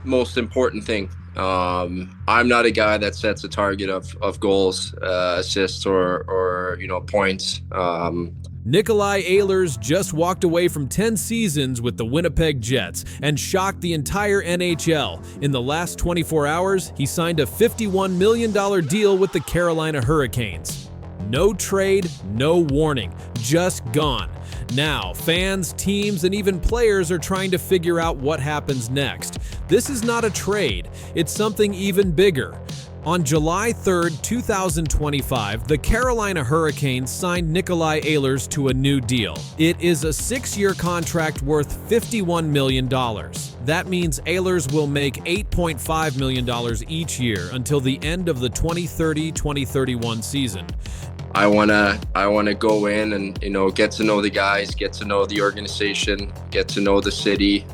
most important thing. I'm not a guy that sets a target of goals, assists, or points. Nikolaj Ehlers just walked away from 10 seasons with the Winnipeg Jets and shocked the entire NHL. In the last 24 hours, he signed a $51 million deal with the Carolina Hurricanes. No trade, no warning, just gone. Now, fans, teams, and even players are trying to figure out what happens next. This is not a trade, it's something even bigger. On July 3, 2025, the Carolina Hurricanes signed Nikolaj Ehlers to a new deal. It is a 6-year contract worth $51 million. That means Ehlers will make $8.5 million each year until the end of the 2030-2031 season. I wanna go in and get to know the guys, get to know the organization, get to know the city.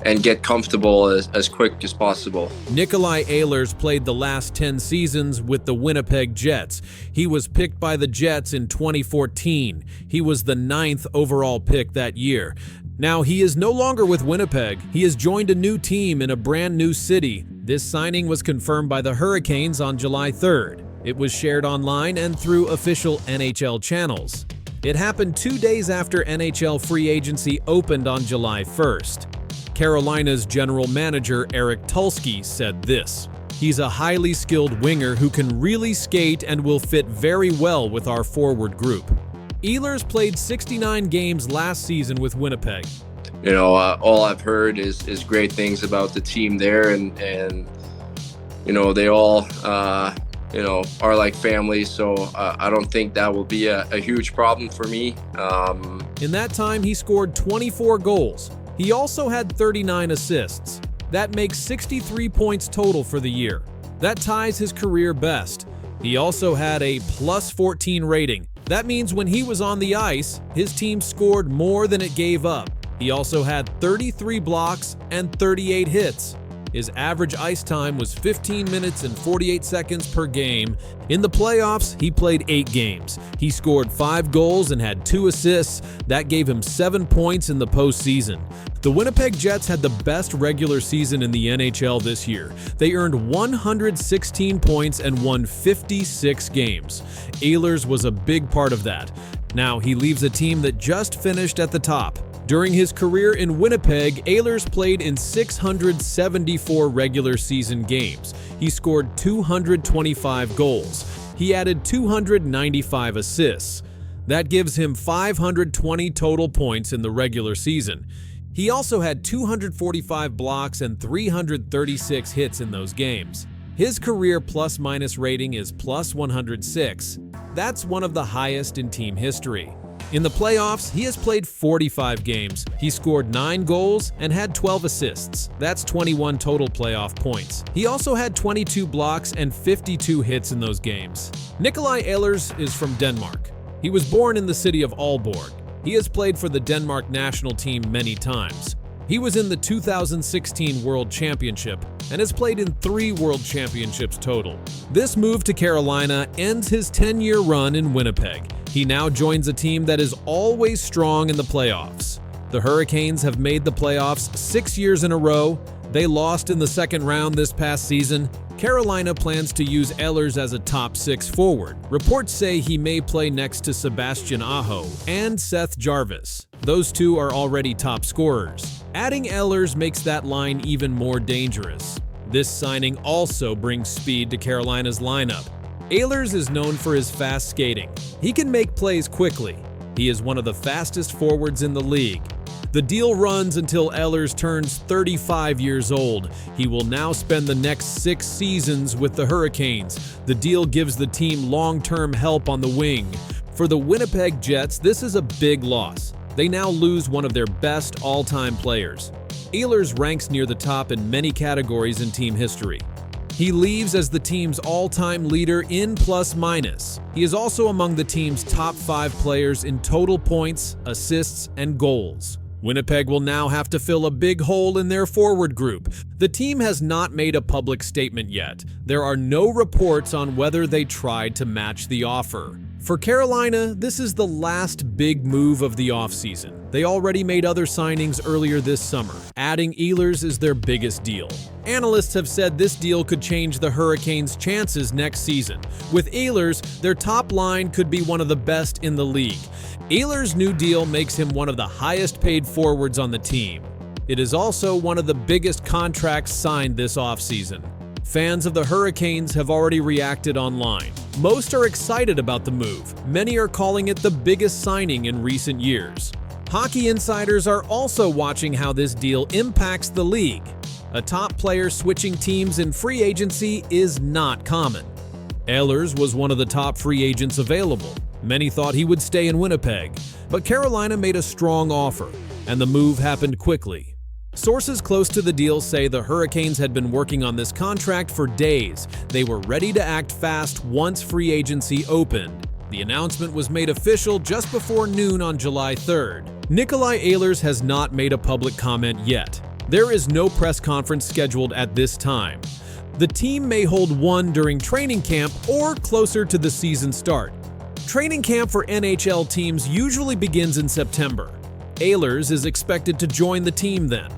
And get comfortable as quick as possible. Nikolaj Ehlers played the last 10 seasons with the Winnipeg Jets. He was picked by the Jets in 2014. He was the 9th overall pick that year. Now, he is no longer with Winnipeg. He has joined a new team in a brand new city. This signing was confirmed by the Hurricanes on July 3rd. It was shared online and through official NHL channels. It happened 2 days after NHL free agency opened on July 1st. Carolina's general manager Eric Tulsky said this: "He's a highly skilled winger who can really skate and will fit very well with our forward group." Ehlers played 69 games last season with Winnipeg. All I've heard is great things about the team there, and they all are like family. So I don't think that will be a huge problem for me. In that time, he scored 24 goals. He also had 39 assists. That makes 63 points total for the year. That ties his career best. He also had a +14 rating. That means when he was on the ice, his team scored more than it gave up. He also had 33 blocks and 38 hits. His average ice time was 15 minutes and 48 seconds per game. In the playoffs, he played 8 games. He scored 5 goals and had 2 assists. That gave him 7 points in the postseason. The Winnipeg Jets had the best regular season in the NHL this year. They earned 116 points and won 56 games. Ehlers was a big part of that. Now he leaves a team that just finished at the top. During his career in Winnipeg, Ehlers played in 674 regular season games. He scored 225 goals. He added 295 assists. That gives him 520 total points in the regular season. He also had 245 blocks and 336 hits in those games. His career plus-minus rating is +106. That's one of the highest in team history. In the playoffs, he has played 45 games. He scored 9 goals and had 12 assists. That's 21 total playoff points. He also had 22 blocks and 52 hits in those games. Nikolaj Ehlers is from Denmark. He was born in the city of Aalborg. He has played for the Denmark national team many times. He was in the 2016 World Championship and has played in 3 World Championships total. This move to Carolina ends his 10-year run in Winnipeg. He now joins a team that is always strong in the playoffs. The Hurricanes have made the playoffs 6 years in a row. They lost in the second round this past season. Carolina plans to use Ehlers as a top 6 forward. Reports say he may play next to Sebastian Aho and Seth Jarvis. Those two are already top scorers. Adding Ehlers makes that line even more dangerous. This signing also brings speed to Carolina's lineup. Ehlers is known for his fast skating. He can make plays quickly. He is one of the fastest forwards in the league. The deal runs until Ehlers turns 35 years old. He will now spend the next 6 seasons with the Hurricanes. The deal gives the team long-term help on the wing. For the Winnipeg Jets, this is a big loss. They now lose one of their best all-time players. Ehlers ranks near the top in many categories in team history. He leaves as the team's all-time leader in plus-minus. He is also among the team's top 5 players in total points, assists, and goals. Winnipeg will now have to fill a big hole in their forward group. The team has not made a public statement yet. There are no reports on whether they tried to match the offer. For Carolina, this is the last big move of the offseason. They already made other signings earlier this summer. Adding Ehlers is their biggest deal. Analysts have said this deal could change the Hurricanes' chances next season. With Ehlers, their top line could be one of the best in the league. Ehlers' new deal makes him one of the highest-paid forwards on the team. It is also one of the biggest contracts signed this offseason. Fans of the Hurricanes have already reacted online. Most are excited about the move. Many are calling it the biggest signing in recent years. Hockey insiders are also watching how this deal impacts the league. A top player switching teams in free agency is not common. Ehlers was one of the top free agents available. Many thought he would stay in Winnipeg, but Carolina made a strong offer, and the move happened quickly. Sources close to the deal say the Hurricanes had been working on this contract for days. They were ready to act fast once free agency opened. The announcement was made official just before noon on July 3rd. Nikolaj Ehlers has not made a public comment yet. There is no press conference scheduled at this time. The team may hold one during training camp or closer to the season start. Training camp for NHL teams usually begins in September. Ehlers is expected to join the team then.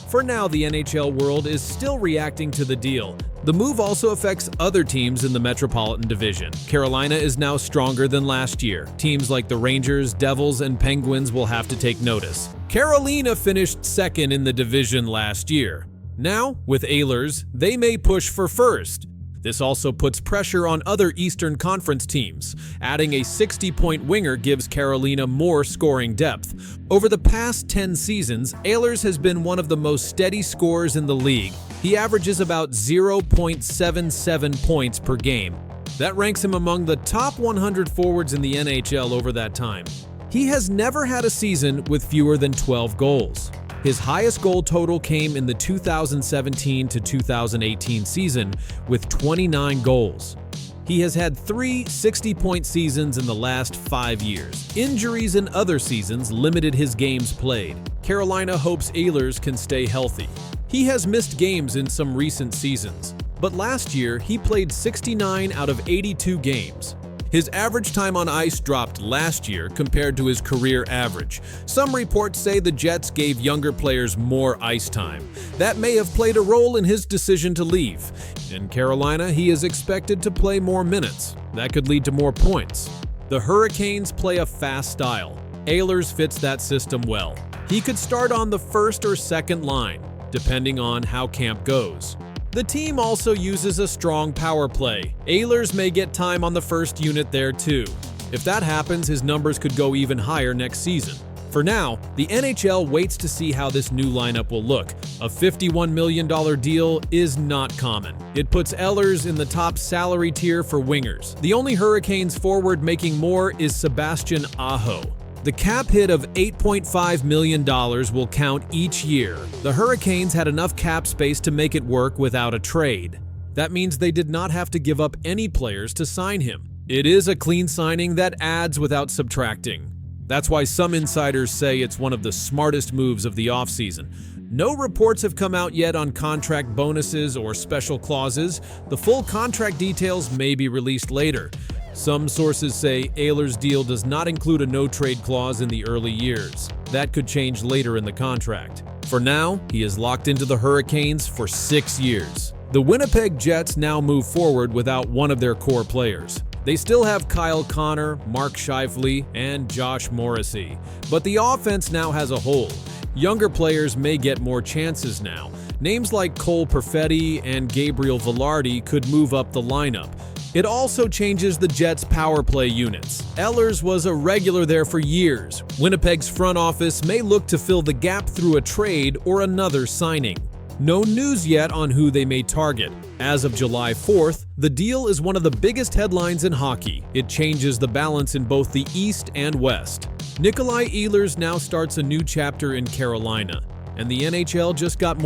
For now, the NHL world is still reacting to the deal. The move also affects other teams in the Metropolitan Division. Carolina is now stronger than last year. Teams like the Rangers, Devils, and Penguins will have to take notice. Carolina finished second in the division last year. Now, with Ehlers, they may push for first. This also puts pressure on other Eastern Conference teams. Adding a 60-point winger gives Carolina more scoring depth. Over the past 10 seasons, Ehlers has been one of the most steady scorers in the league. He averages about 0.77 points per game. That ranks him among the top 100 forwards in the NHL over that time. He has never had a season with fewer than 12 goals. His highest goal total came in the 2017 to 2018 season with 29 goals. He has had 3 60-point seasons in the last 5 years. Injuries in other seasons limited his games played. Carolina hopes Ehlers can stay healthy. He has missed games in some recent seasons, but last year he played 69 out of 82 games. His average time on ice dropped last year compared to his career average. Some reports say the Jets gave younger players more ice time. That may have played a role in his decision to leave. In Carolina, he is expected to play more minutes. That could lead to more points. The Hurricanes play a fast style. Ehlers fits that system well. He could start on the first or second line, depending on how camp goes. The team also uses a strong power play. Ehlers may get time on the first unit there too. If that happens, his numbers could go even higher next season. For now, the NHL waits to see how this new lineup will look. A $51 million deal is not common. It puts Ehlers in the top salary tier for wingers. The only Hurricanes forward making more is Sebastian Aho. The cap hit of $8.5 million will count each year. The Hurricanes had enough cap space to make it work without a trade. That means they did not have to give up any players to sign him. It is a clean signing that adds without subtracting. That's why some insiders say it's one of the smartest moves of the offseason. No reports have come out yet on contract bonuses or special clauses. The full contract details may be released later. Some sources say Ehlers' deal does not include a no-trade clause in the early years. That could change later in the contract. For now, he is locked into the Hurricanes for 6 years. The Winnipeg Jets now move forward without one of their core players. They still have Kyle Connor, Mark Scheifele, and Josh Morrissey, but the offense now has a hole. Younger players may get more chances now. Names like Cole Perfetti and Gabriel Velarde could move up the lineup. It also changes the Jets' power play units. Ehlers was a regular there for years. Winnipeg's front office may look to fill the gap through a trade or another signing. No news yet on who they may target. As of July 4th, the deal is one of the biggest headlines in hockey. It changes the balance in both the East and West. Nikolaj Ehlers now starts a new chapter in Carolina, and the NHL just got more